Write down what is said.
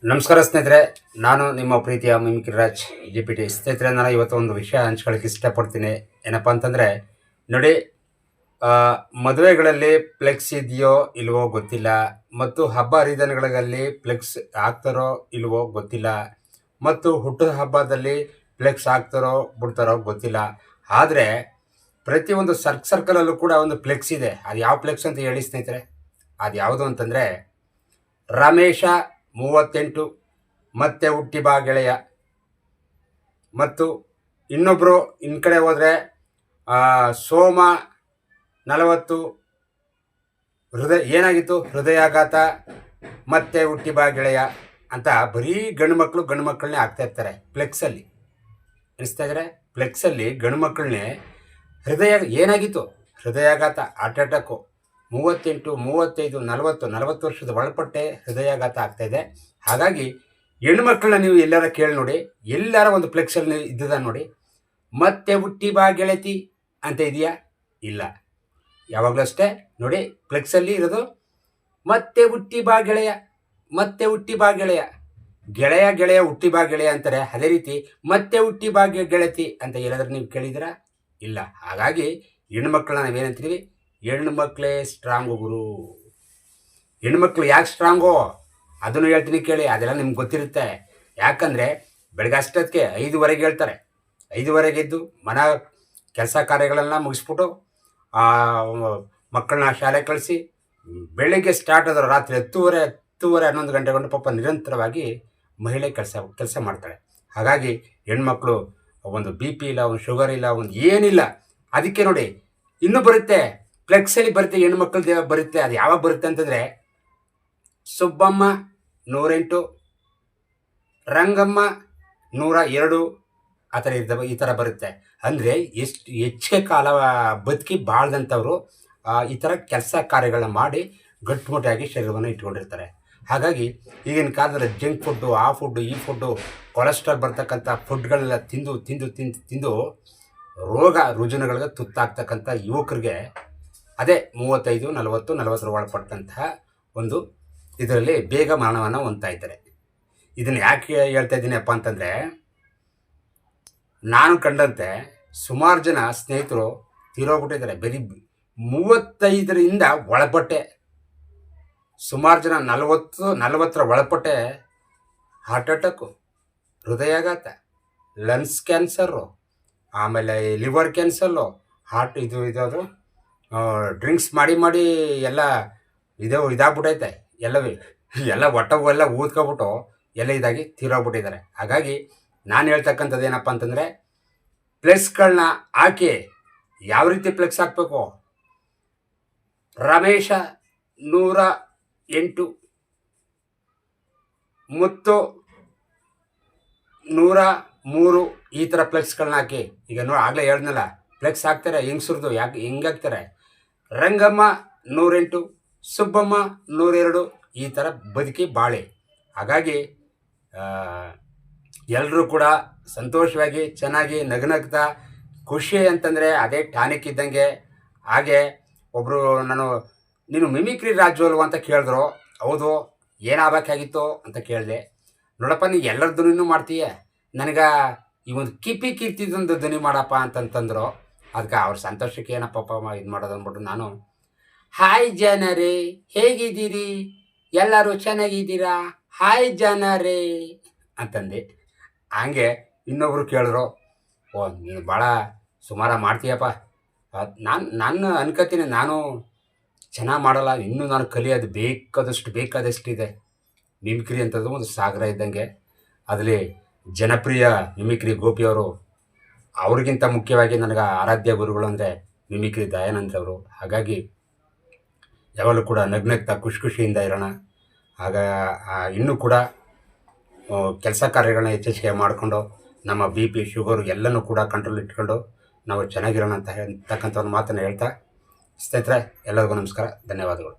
ನಮಸ್ಕಾರ ಸ್ನೇಹಿತರೆ, ನಾನು ನಿಮ್ಮ ಪ್ರೀತಿಯ ಮಿಮಿಕ್ರಿ ರಾಜ್ GPT. ಸ್ನೇಹಿತರೆ, ನಾನು ಇವತ್ತು ಒಂದು ವಿಷಯ ಹಂಚ್ಕೊಳ್ಳೋಕೆ ಇಷ್ಟಪಡ್ತೀನಿ. ಏನಪ್ಪ ಅಂತಂದರೆ, ನೋಡಿ, ಮದುವೆಗಳಲ್ಲಿ ಫ್ಲೆಕ್ಸ್ ಇದೆಯೋ ಇಲ್ವೋ ಗೊತ್ತಿಲ್ಲ, ಮತ್ತು ಹಬ್ಬ ಹರಿದಿನಗಳಲ್ಲಿ ಫ್ಲೆಕ್ಸ್ ಹಾಕ್ತಾರೋ ಇಲ್ವೋ ಗೊತ್ತಿಲ್ಲ, ಮತ್ತು ಹುಟ್ಟುವ ಹಬ್ಬದಲ್ಲಿ ಫ್ಲೆಕ್ಸ್ ಹಾಕ್ತಾರೋ ಬಿಡ್ತಾರೋ ಗೊತ್ತಿಲ್ಲ. ಆದರೆ ಪ್ರತಿಯೊಂದು ಸರ್ಕಲಲ್ಲೂ ಕೂಡ ಒಂದು ಫ್ಲೆಕ್ಸ್ ಇದೆ. ಅದು ಯಾವ ಫ್ಲೆಕ್ಸ್ ಅಂತ ಹೇಳಿ ಸ್ನೇಹಿತರೆ? ಅದು ಯಾವುದು ಅಂತಂದರೆ, ರಮೇಶ 38 ಮತ್ತೆ ಹುಟ್ಟಿ ಬಾ ಗೆಳೆಯ. ಮತ್ತು ಇನ್ನೊಬ್ಬರು ಇನ್ನು ಕಡೆ ಹೋದರೆ ಸೋಮ 40 ಏನಾಗಿತ್ತು ಹೃದಯಾಘಾತ ಮತ್ತೆ ಹುಟ್ಟಿ ಬಾ ಗೆಳೆಯ ಅಂತ ಬರೀ ಗಂಡು ಮಕ್ಕಳನ್ನೇ ಆಗ್ತಾ ಇರ್ತಾರೆ ಫ್ಲೆಕ್ಸಲ್ಲಿ. ಅನಿಸ್ತಾ ಇದ್ದಾರೆ, ಫ್ಲೆಕ್ಸಲ್ಲಿ ಗಂಡು ಮಕ್ಕಳನ್ನೇ ಏನಾಗಿತ್ತು ಹೃದಯಾಘಾತ, ಹಾರ್ಟ್ ಅಟ್ಯಾಕು, 38, 35, 40 ವರ್ಷದ ಒಳಪಟ್ಟೆ ಹೃದಯಾಘಾತ ಆಗ್ತಾಯಿದೆ. ಹಾಗಾಗಿ ಹೆಣ್ಮಕ್ಳನ್ನ ನೀವು ಎಲ್ಲಾರ ಕೇಳಿ ನೋಡಿ, ಎಲ್ಲಾರ ಒಂದು ಫ್ಲೆಕ್ಸಲ್ಲಿ ಇದ್ದದ ನೋಡಿ, ಮತ್ತೆ ಹುಟ್ಟಿ ಬಾ ಗೆಳತಿ ಅಂತ ಇದೆಯಾ? ಇಲ್ಲ. ಯಾವಾಗಲೂ ಅಷ್ಟೇ ನೋಡಿ, ಫ್ಲೆಕ್ಸಲ್ಲಿ ಇರೋದು ಮತ್ತೆ ಹುಟ್ಟಿ ಬಾ ಗೆಳೆಯ, ಮತ್ತೆ ಹುಟ್ಟಿ ಬಾ ಗೆಳೆಯ. ಗೆಳೆಯ ಹುಟ್ಟಿ ಬಾ ಗೆಳೆಯ ಅಂತಾರೆ. ಅದೇ ರೀತಿ ಮತ್ತೆ ಹುಟ್ಟಿ ಬಾ ಗೆಳತಿ ಅಂತ ಏನಾದರೂ ನೀವು ಕೇಳಿದ್ದೀರಾ? ಇಲ್ಲ. ಹಾಗಾಗಿ ಹೆಣ್ಮಕ್ಳನ್ನ ನಾವೇನಂತೀವಿ? ಹೆಣ್ಣು ಮಕ್ಕಳೇ ಸ್ಟ್ರಾಂಗು ಗುರು. ಹೆಣ್ಮಕ್ಳು ಯಾಕೆ ಸ್ಟ್ರಾಂಗು ಅದನ್ನು ಹೇಳ್ತೀನಿ ಕೇಳಿ. ಅದೆಲ್ಲ ನಿಮ್ಗೆ ಗೊತ್ತಿರುತ್ತೆ. ಯಾಕಂದರೆ ಬೆಳಗ್ಗೆ ಅಷ್ಟೊತ್ತಿಗೆ 5:15 ಹೇಳ್ತಾರೆ. 5:15 ಎದ್ದು ಮನೆ ಕೆಲಸ ಕಾರ್ಯಗಳೆಲ್ಲ ಮುಗಿಸ್ಬಿಟ್ಟು ಮಕ್ಕಳನ್ನ ಶಾಲೆ ಕಳಿಸಿ ಬೆಳಗ್ಗೆ ಸ್ಟಾರ್ಟ್ ಆದರೂ ರಾತ್ರಿ 10:30, 11 ಗಂಟೆ ಗಂಟು ಪಾಪ ನಿರಂತರವಾಗಿ ಮಹಿಳೆ ಕೆಲಸ ಮಾಡ್ತಾಳೆ. ಹಾಗಾಗಿ ಹೆಣ್ಮಕ್ಳು ಒಂದು BP ಇಲ್ಲ, ಒಂದು ಶುಗರ್ ಇಲ್ಲ, ಒಂದು ಏನಿಲ್ಲ. ಅದಕ್ಕೆ ನೋಡಿ, ಇನ್ನೂ ಬರುತ್ತೆ ಫ್ಲೆಕ್ಸಲ್ಲಿ ಬರುತ್ತೆ, ಹೆಣ್ಮಕ್ಳದ್ದು ಬರುತ್ತೆ. ಅದು ಯಾವಾಗ ಬರುತ್ತೆ ಅಂತಂದರೆ, ಸುಬ್ಬಮ್ಮ 108, ರಂಗಮ್ಮ 102 ಆ ಥರ ಈ ಥರ ಬರುತ್ತೆ. ಅಂದರೆ ಎಷ್ಟು ಹೆಚ್ಚೆ ಕಾಲ ಬದುಕಿ ಬಾಳ್ದಂಥವ್ರು ಈ ಥರ ಕೆಲಸ ಕಾರ್ಯಗಳನ್ನ ಮಾಡಿ ಗಟ್ಟುಮುಟ್ಟಾಗಿ ಶರೀರವನ್ನು ಇಟ್ಕೊಂಡಿರ್ತಾರೆ. ಹಾಗಾಗಿ ಈಗಿನ ಕಾಲದಲ್ಲಿ ಜಂಕ್ ಫುಡ್ಡು, ಆ ಫುಡ್ಡು, ಈ ಫುಡ್ಡು, ಕೊಲೆಸ್ಟ್ರಾಲ್ ಬರ್ತಕ್ಕಂಥ ಫುಡ್ಗಳನ್ನೆಲ್ಲ ತಿಂದು ರೋಗ ರುಜಿನಗಳಿಗೆ ತುತ್ತಾಗ್ತಕ್ಕಂಥ ಯುವಕರಿಗೆ ಅದೇ 35, 40 ಒಳಪಟ್ಟಂತಹ ಒಂದು ಇದರಲ್ಲಿ ಬೇಗ ಮರಣವನ್ನು ಹೊಂದ್ತಾ ಇದ್ದಾರೆ. ಇದನ್ನು ಯಾಕೆ ಹೇಳ್ತಾ ಇದ್ದೀನಪ್ಪ ಅಂತಂದರೆ, ನಾನು ಕಂಡಂತೆ ಸುಮಾರು ಜನ ಸ್ನೇಹಿತರು ತೀರೋಗ್ಬಿಟ್ಟಿದ್ದಾರೆ. ಬರೀ 35ರಿಂದ ಒಳಪಟ್ಟೆ. ಸುಮಾರು ಜನ 40 ಒಳಪಟ್ಟೆ ಹಾರ್ಟ್ ಅಟ್ಯಾಕು, ಹೃದಯಾಘಾತ, ಲಂಗ್ಸ್ ಕ್ಯಾನ್ಸರು, ಆಮೇಲೆ ಲಿವರ್ ಕ್ಯಾನ್ಸರು, ಹಾರ್ಟ್ ಇದು ಡ್ರಿಂಕ್ಸ್ ಮಾಡಿ ಎಲ್ಲ ಇದಾಗ್ಬಿಟ್ಟೈತೆ. ಎಲ್ಲ ಒಟ್ಟವೆಲ್ಲ ಊದ್ಕೊಬಿಟ್ಟು ಎಲ್ಲ ಇದಾಗಿ ತೀರೋಗ್ಬಿಟ್ಟಿದ್ದಾರೆ. ಹಾಗಾಗಿ ನಾನು ಹೇಳ್ತಕ್ಕಂಥದ್ದು ಏನಪ್ಪ ಅಂತಂದರೆ, ಫ್ಲೆಕ್ಸ್ಗಳನ್ನ ಹಾಕಿ. ಯಾವ ರೀತಿ ಫ್ಲೆಕ್ಸ್ ಹಾಕಬೇಕು? ರಮೇಶ 108 ಮತ್ತು 103 ಈ ಥರ ಫ್ಲೆಕ್ಸ್ಗಳನ್ನ ಹಾಕಿ. ಈಗ ನೋಡಿ, ಆಗಲೇ ಹೇಳ್ದನಲ್ಲ, ಫ್ಲೆಕ್ಸ್ ಹಾಕ್ತಾರೆ ಹೆಂಗಸ್ರದ್ದು. ಯಾಕೆ ಹೆಂಗೆ ಹಾಕ್ತಾರೆ? ರಂಗಮ್ಮ 108, ಸುಬ್ಬಮ್ಮ 102 ಈ ಥರ ಬದುಕಿ ಬಾಳೆ. ಹಾಗಾಗಿ ಎಲ್ಲರೂ ಕೂಡ ಸಂತೋಷವಾಗಿ ಚೆನ್ನಾಗಿ ನಗ್ನಗ್ತಾ ಖುಷಿ ಅಂತಂದರೆ ಅದೇ ಟಾನಿಕ್ ಇದ್ದಂಗೆ. ಹಾಗೆ ಒಬ್ಬರು ನೀನು ಮಿಮಿಕ್ರಿ ರಾಜು ಅಲ್ವ ಅಂತ ಕೇಳಿದ್ರು. ಹೌದು, ಏನಾಗಬೇಕಾಗಿತ್ತು ಅಂತ ಕೇಳಿದೆ. ನೋಡಪ್ಪ, ನೀ ಎಲ್ಲರ ಧ್ವನಿನೂ ಮಾಡ್ತೀಯ, ನನಗೆ ಈ ಒಂದು ಕೀರ್ತಿದೊಂದು ಧ್ವನಿ ಮಾಡಪ್ಪ ಅಂತಂತಂದರು. ಅದಕ್ಕೆ ಅವ್ರ ಸಂತೋಷಕ್ಕೆ ಏನಪ್ಪ ಇದು ಮಾಡೋದು ಅಂದ್ಬಿಟ್ಟು ನಾನು, ಹಾಯ್ ಜನರೇ, ಹೇಗಿದ್ದೀರಿ? ಎಲ್ಲರೂ ಚೆನ್ನಾಗಿದ್ದೀರಾ? ಹಾಯ್ ಜನರೇ ಅಂತಂದು. ಹಂಗೆ ಇನ್ನೊಬ್ರು ಕೇಳಿದ್ರು, ಓ ನೀನು ಭಾಳ ಸುಮಾರ ಮಾಡ್ತೀಯಪ್ಪ. ನಾನು ಅನ್ಕೋತೀನಿ, ನಾನು ಚೆನ್ನಾಗಿ ಮಾಡಲ್ಲ, ಇನ್ನೂ ನಾನು ಕಲಿಯೋದು ಬೇಕಾದಷ್ಟಿದೆ. ಮಿಮಿಕ್ರಿ ಅಂತದ್ದು ಒಂದು ಸಾಗರ ಇದ್ದಂಗೆ. ಅದರಲ್ಲಿ ಜನಪ್ರಿಯ ಮಿಮಿಕ್ರಿ ಗೋಪಿಯವರು, ಅವ್ರಿಗಿಂತ ಮುಖ್ಯವಾಗಿ ನನಗೆ ಆರಾಧ್ಯ ಗುರುಗಳು ಅಂದರೆ ಮಿಮಿಕ್ರಿ ದಯಾನಂದ್ರವರು. ಹಾಗಾಗಿ ಯಾವಾಗಲೂ ಕೂಡ ನಗ್ನಗ್ತಾ ಖುಷಿಯಿಂದ ಇರೋಣ. ಆಗ ಇನ್ನೂ ಕೂಡ ಕೆಲಸ ಕಾರ್ಯಗಳನ್ನ ಹೆಚ್ಚಿಗೆ ಮಾಡಿಕೊಂಡು ನಮ್ಮ BP, ಶುಗರು ಎಲ್ಲನೂ ಕೂಡ ಕಂಟ್ರೋಲ್ ಇಟ್ಕೊಂಡು ನಾವು ಚೆನ್ನಾಗಿರೋಣ ಅಂತ ಹೇಳ್ತಕ್ಕಂಥ ಒಂದು ಮಾತನ್ನು ಹೇಳ್ತಾ, ಸ್ನೇಹಿತರೆ ಎಲ್ಲರಿಗೂ ನಮಸ್ಕಾರ, ಧನ್ಯವಾದಗಳು.